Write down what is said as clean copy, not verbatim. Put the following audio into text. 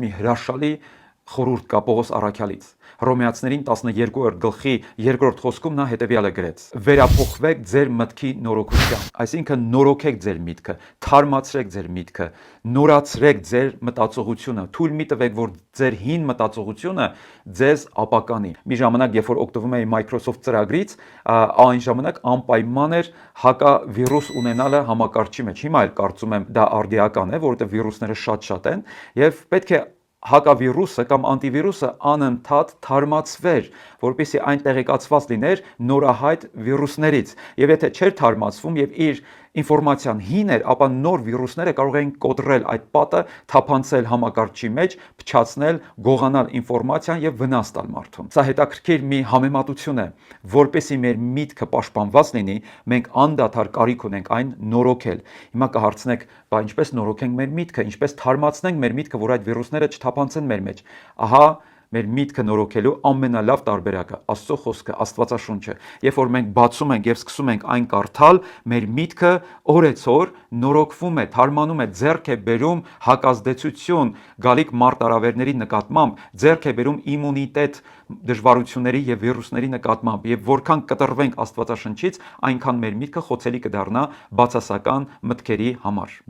մի հրաշալի խորհուրդ կա Պողոս առաքյալից։ Հռոմեացիներին 12-րդ գլխի 2-րդ խոսքում նա հետևյալը գրեց. վերափոխվեք ձեր մտքի նորոգությամբ, այսինքն նորոգեք ձեր միտքը, թարմացրեք ձեր միտքը, նորացրեք ձեր մտածողությունը, թույլ մի տվեք, որ ձեր հին մտածողությունը ձեզ ապականի։ Մի ժամանակ, երբ որ օգտվում էի Microsoft ծրագրից, այն ժամանակ անպայման էր հակավիրուս ունենալը համակարգչի մեջ։ Հիմա էլ կարծում եմ դա արդիական է, որովհետև վիրուսները շատ են եւ պետք է հակավիրուսը կամ անտիվիրուսը անընդհատ թարմացվեր, որպեսզի այն տեղեկացված լիներ նորահայտ վիրուսներից։ Եվ եթե չէր թարմացվում եւ իր ինֆորմացիան հին էր, ապա նոր վիրուսները կարող էին կոտրել այդ պատը, թափանցել համակարգչի մեջ, փչացնել, գողանալ ինֆորմացիան եւ վնաս տալ մարդուն։ Սա հետաքրքիր մի համեմատություն է, որպեսզի մեր միտքը պաշտպանված լինի, մենք անդադար կարիք ունենք այն նորոգել։ Հիմա կհարցնեք, բա ինչպես նորոգենք մեր միտքը, ինչպես թարմացնենք մեր միտքը, որ այդ վիրուսները չթափանցեն մեր մեջ։ Ահա մեր միտքը նորոգելու ամենալավ տարբերակը Աստծո խոսքը, Աստվածաշունչը։ Երբ որ մենք բացում ենք եւ սկսում ենք այն կարդալ, մեր միտքը օրեցօր նորոգվում է, թարմանում է, ձեռք է բերում հակազդեցություն գալիք մարտահրավերների նկատմամբ, ձեռք է բերում իմունիտետ դժվարությունների եւ վիրուսների նկատմամբ, եւ որքան կտրվենք Աստվածաշնչից, այնքան մեր միտքը խոցելի կդառնա բացասական մտքերի համար։